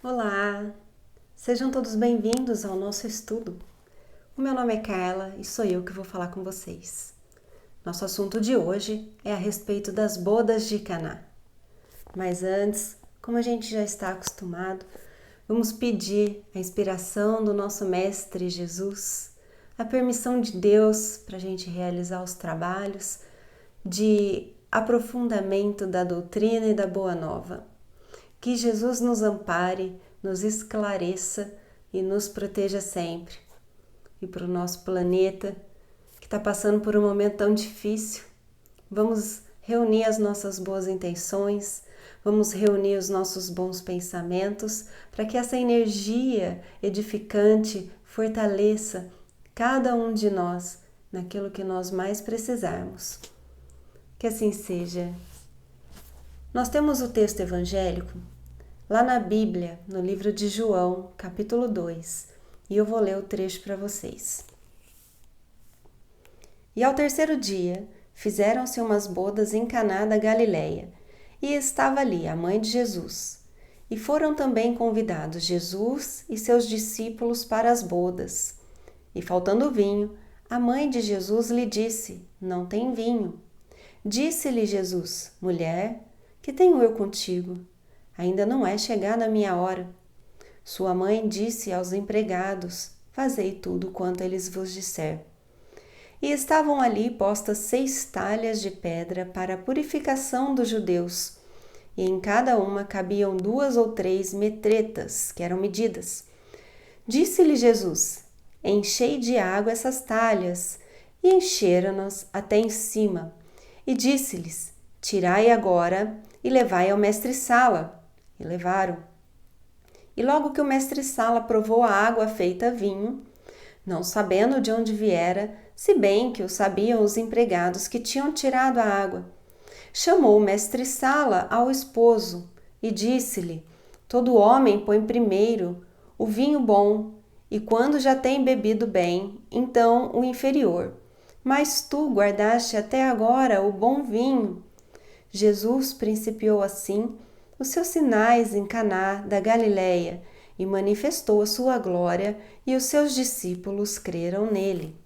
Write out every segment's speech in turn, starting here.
Olá! Sejam todos bem-vindos ao nosso estudo. O meu nome é Carla e sou eu que vou falar com vocês. Nosso assunto de hoje é a respeito das bodas de Caná. Mas antes, como a gente já está acostumado, vamos pedir a inspiração do nosso Mestre Jesus, a permissão de Deus para a gente realizar os trabalhos de aprofundamento da doutrina e da Boa Nova. Que Jesus nos ampare, nos esclareça e nos proteja sempre. E para o nosso planeta, que está passando por um momento tão difícil, vamos reunir as nossas boas intenções, vamos reunir os nossos bons pensamentos para que essa energia edificante fortaleça cada um de nós naquilo que nós mais precisarmos. Que assim seja. Nós temos o texto evangélico lá na Bíblia, no livro de João, capítulo 2, e eu vou ler o trecho para vocês. E ao terceiro dia, fizeram-se umas bodas em Caná da Galileia, e estava ali a mãe de Jesus. E foram também convidados Jesus e seus discípulos para as bodas. E faltando vinho, a mãe de Jesus lhe disse: Não tem vinho. Disse-lhe Jesus: Mulher, que tenho eu contigo? Ainda não é chegada a minha hora. Sua mãe disse aos empregados: Fazei tudo quanto eles vos disser. E estavam ali postas 6 talhas de pedra para a purificação dos judeus, e em cada uma cabiam 2 ou 3 metretas, que eram medidas. Disse-lhe Jesus: Enchei de água essas talhas, e encheram-nas até em cima. E disse-lhes: Tirai agora e levai ao mestre-sala. E levaram. E logo que o mestre-sala provou a água feita vinho, não sabendo de onde viera, se bem que o sabiam os empregados que tinham tirado a água, chamou o mestre-sala ao esposo e disse-lhe: Todo homem põe primeiro o vinho bom, e quando já tem bebido bem, então o inferior. Mas tu guardaste até agora o bom vinho. Jesus principiou assim os seus sinais em Caná da Galileia e manifestou a sua glória, e os seus discípulos creram nele.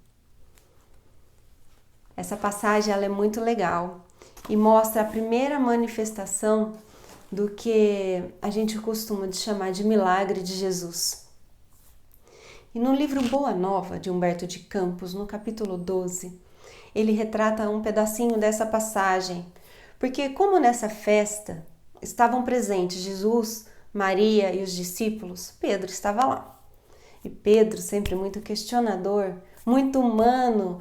Essa passagem ela é muito legal e mostra a primeira manifestação do que a gente costuma de chamar de milagre de Jesus. E no livro Boa Nova, de Humberto de Campos, no capítulo 12, ele retrata um pedacinho dessa passagem, porque como nessa festa estavam presentes Jesus, Maria e os discípulos, Pedro estava lá. E Pedro, sempre muito questionador, muito humano,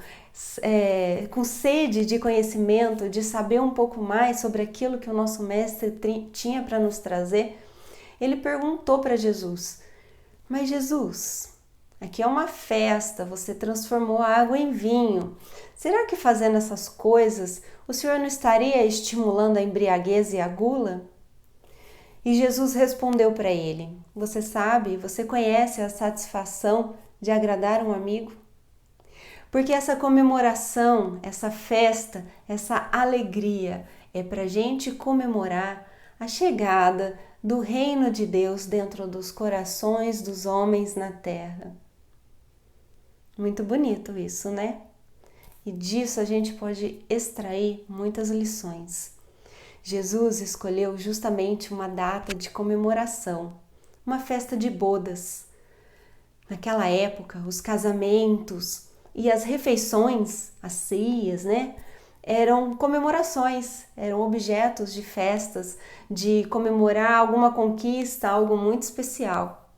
com sede de conhecimento, de saber um pouco mais sobre aquilo que o nosso mestre tinha para nos trazer, ele perguntou para Jesus: Mas Jesus, aqui é uma festa, você transformou a água em vinho. Será que fazendo essas coisas o Senhor não estaria estimulando a embriaguez e a gula? E Jesus respondeu para ele: Você sabe, você conhece a satisfação de agradar um amigo? Porque essa comemoração, essa festa, essa alegria é para a gente comemorar a chegada do reino de Deus dentro dos corações dos homens na terra. Muito bonito isso, né? E disso a gente pode extrair muitas lições. Jesus escolheu justamente uma data de comemoração, uma festa de bodas. Naquela época, os casamentos e as refeições, as ceias, né, eram comemorações, eram objetos de festas, de comemorar alguma conquista, algo muito especial.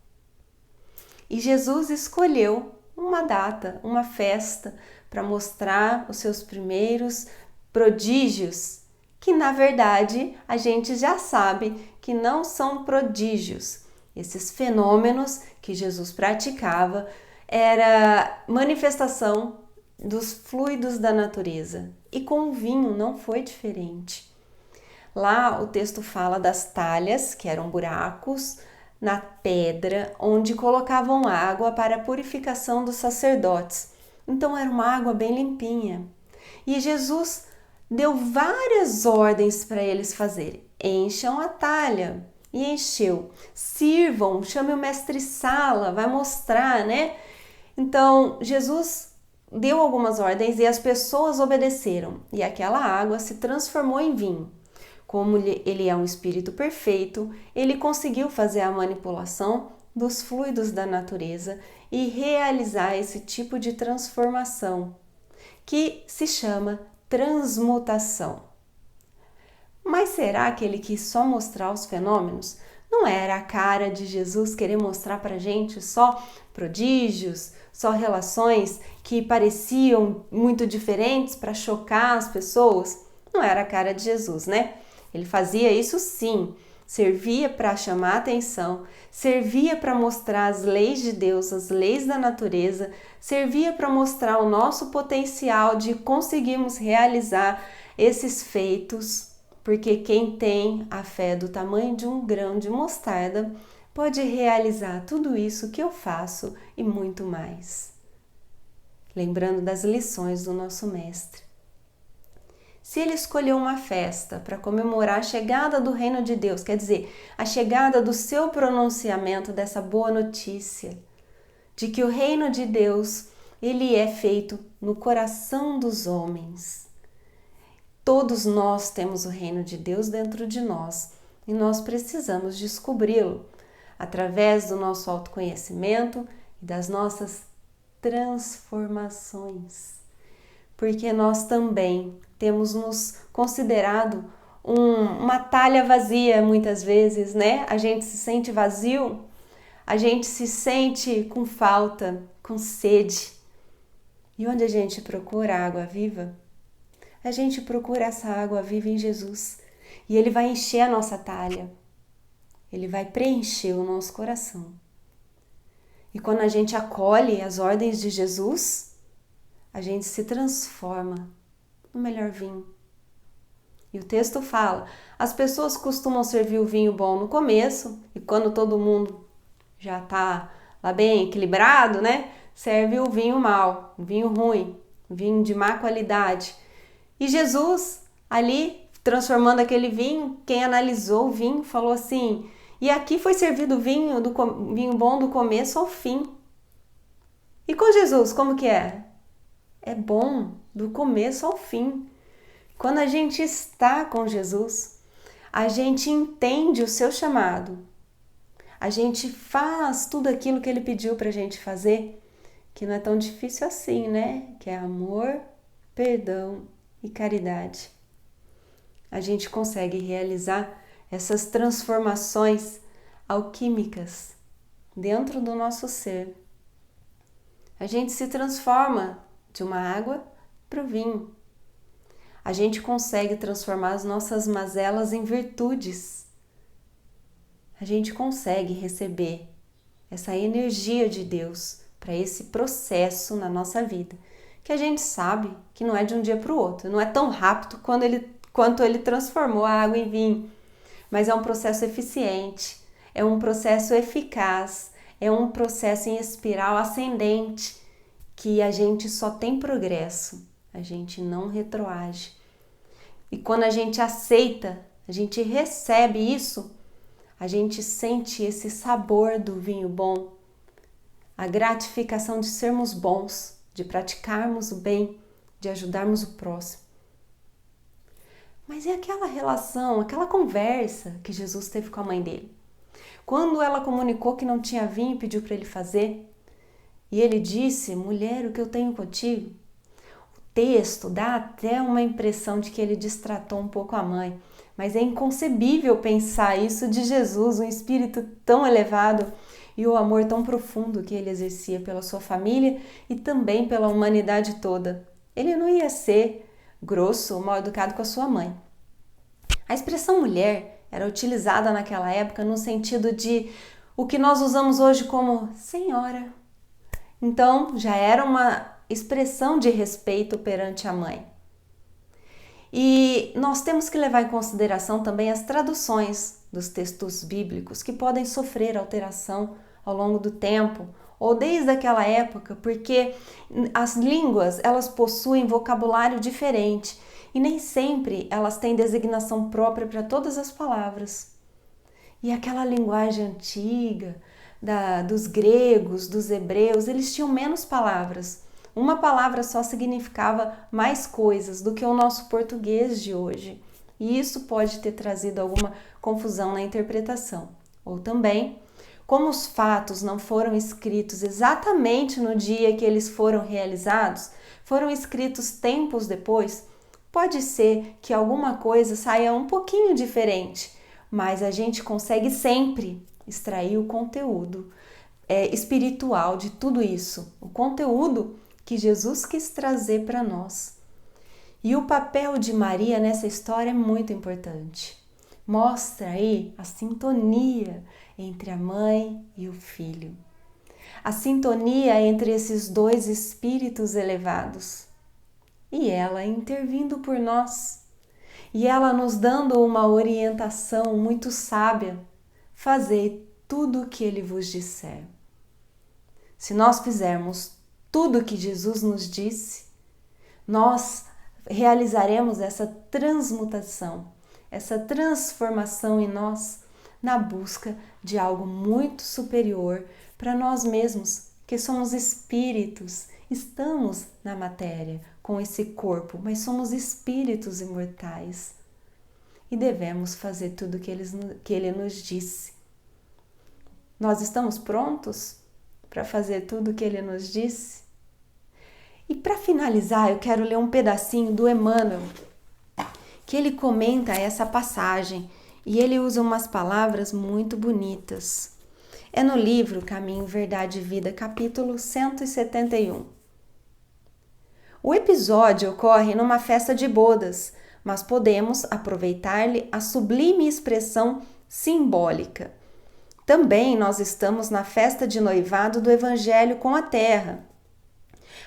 E Jesus escolheu uma data, uma festa, para mostrar os seus primeiros prodígios, que na verdade a gente já sabe que não são prodígios. Esses fenômenos que Jesus praticava era manifestação dos fluidos da natureza. E com o vinho não foi diferente. Lá o texto fala das talhas, que eram buracos na pedra, onde colocavam água para a purificação dos sacerdotes. Então era uma água bem limpinha. E Jesus deu várias ordens para eles fazerem. Encham a talha, e encheu. Sirvam, chame o mestre-sala, vai mostrar, né? Então, Jesus deu algumas ordens e as pessoas obedeceram, e aquela água se transformou em vinho. Como ele é um espírito perfeito, ele conseguiu fazer a manipulação dos fluidos da natureza e realizar esse tipo de transformação, que se chama transmutação. Mas será que ele quis só mostrar os fenômenos? Não era a cara de Jesus querer mostrar pra gente só prodígios, só relações que pareciam muito diferentes para chocar as pessoas? Não era a cara de Jesus, né? Ele fazia isso sim, servia para chamar a atenção, servia para mostrar as leis de Deus, as leis da natureza, servia para mostrar o nosso potencial de conseguirmos realizar esses feitos, porque quem tem a fé do tamanho de um grão de mostarda pode realizar tudo isso que eu faço e muito mais. Lembrando das lições do nosso mestre. Se ele escolheu uma festa para comemorar a chegada do reino de Deus, quer dizer, a chegada do seu pronunciamento dessa boa notícia, de que o reino de Deus, ele é feito no coração dos homens. Todos nós temos o reino de Deus dentro de nós e nós precisamos descobri-lo através do nosso autoconhecimento e das nossas transformações. Porque nós também temos nos considerado uma talha vazia muitas vezes, né? A gente se sente vazio, a gente se sente com falta, com sede. E onde a gente procura a água viva? A gente procura essa água viva em Jesus. E Ele vai encher a nossa talha. Ele vai preencher o nosso coração. E quando a gente acolhe as ordens de Jesus, a gente se transforma no melhor vinho. E o texto fala, as pessoas costumam servir o vinho bom no começo, e quando todo mundo já está lá bem equilibrado, né? Serve o vinho mau, o vinho ruim, o vinho de má qualidade. E Jesus, ali, transformando aquele vinho, quem analisou o vinho falou assim, e aqui foi servido o vinho bom do começo ao fim. E com Jesus, como que é? É bom do começo ao fim. Quando a gente está com Jesus, a gente entende o seu chamado. A gente faz tudo aquilo que Ele pediu para a gente fazer, que não é tão difícil assim, né? Que é amor, perdão e caridade. A gente consegue realizar essas transformações alquímicas dentro do nosso ser. A gente se transforma de uma água para o vinho. A gente consegue transformar as nossas mazelas em virtudes. A gente consegue receber essa energia de Deus para esse processo na nossa vida, que a gente sabe que não é de um dia para o outro, não é tão rápido quanto ele transformou a água em vinho, mas é um processo eficiente, é um processo eficaz, é um processo em espiral ascendente, que a gente só tem progresso, a gente não retroage. E quando a gente aceita, a gente recebe isso, a gente sente esse sabor do vinho bom, a gratificação de sermos bons, de praticarmos o bem, de ajudarmos o próximo. Mas e aquela relação, aquela conversa que Jesus teve com a mãe dele? Quando ela comunicou que não tinha vinho e pediu para ele fazer, e ele disse, mulher, o que eu tenho contigo? O texto dá até uma impressão de que ele distratou um pouco a mãe, mas é inconcebível pensar isso de Jesus, um espírito tão elevado e o amor tão profundo que ele exercia pela sua família e também pela humanidade toda. Ele não ia ser grosso ou mal educado com a sua mãe. A expressão mulher era utilizada naquela época no sentido de o que nós usamos hoje como senhora. Então, já era uma expressão de respeito perante a mãe. E nós temos que levar em consideração também as traduções dos textos bíblicos que podem sofrer alteração ao longo do tempo ou desde aquela época, porque as línguas elas possuem vocabulário diferente e nem sempre elas têm designação própria para todas as palavras. E aquela linguagem antiga dos gregos, dos hebreus, eles tinham menos palavras. Uma palavra só significava mais coisas do que o nosso português de hoje. E isso pode ter trazido alguma confusão na interpretação. Ou também, como os fatos não foram escritos exatamente no dia que eles foram realizados, foram escritos tempos depois, pode ser que alguma coisa saia um pouquinho diferente, mas a gente consegue sempre extrair o conteúdo espiritual de tudo isso, o conteúdo que Jesus quis trazer para nós. E o papel de Maria nessa história é muito importante. Mostra aí a sintonia entre a mãe e o filho. A sintonia entre esses dois espíritos elevados. E ela intervindo por nós. E ela nos dando uma orientação muito sábia. Fazei tudo o que ele vos disser. Se nós fizermos tudo o que Jesus nos disse, nós realizaremos essa transmutação, essa transformação em nós na busca de algo muito superior para nós mesmos, que somos espíritos, estamos na matéria com esse corpo, mas somos espíritos imortais e devemos fazer tudo que ele nos disse. Nós estamos prontos para fazer tudo o que ele nos disse? E para finalizar, eu quero ler um pedacinho do Emmanuel, que ele comenta essa passagem e ele usa umas palavras muito bonitas. É no livro Caminho, Verdade e Vida, capítulo 171. O episódio ocorre numa festa de bodas, mas podemos aproveitar-lhe a sublime expressão simbólica. Também nós estamos na festa de noivado do Evangelho com a Terra.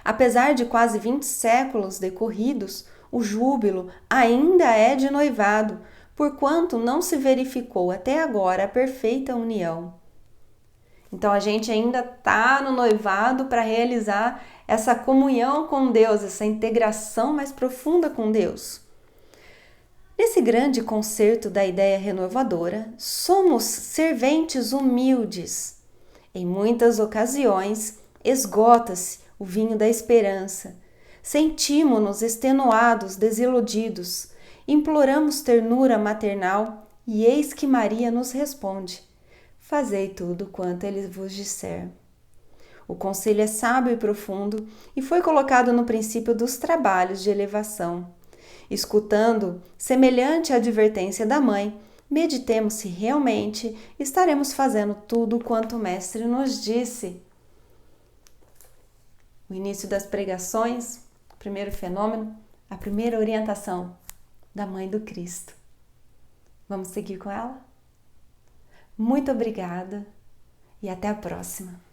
Apesar de quase 20 séculos decorridos, o júbilo ainda é de noivado, porquanto não se verificou até agora a perfeita união. Então a gente ainda está no noivado para realizar essa comunhão com Deus, essa integração mais profunda com Deus. Nesse grande concerto da ideia renovadora, somos serventes humildes. Em muitas ocasiões, esgota-se o vinho da esperança. Sentimos-nos extenuados, desiludidos. Imploramos ternura maternal e eis que Maria nos responde: fazei tudo quanto ele vos disser. O conselho é sábio e profundo e foi colocado no princípio dos trabalhos de elevação. Escutando semelhante advertência da mãe, meditemos se realmente estaremos fazendo tudo quanto o Mestre nos disse. O início das pregações, o primeiro fenômeno, a primeira orientação da Mãe do Cristo. Vamos seguir com ela? Muito obrigada e até a próxima.